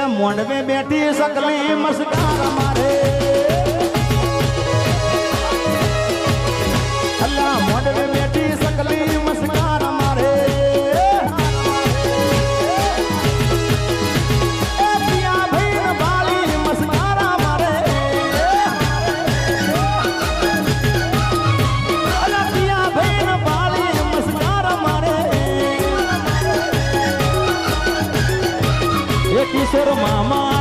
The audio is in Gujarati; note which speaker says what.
Speaker 1: મોંડવે બેઠી સકલી મસ્કાર મારે અલ્લા મોંડવે બેઠી સકલી મસ્કાર મારે પિયા ભાઈ બાળી મસ્કાર મારે અલ્લા પિયા ભાઈ બાળી મસ્કાર મારે એ કિશોર મામા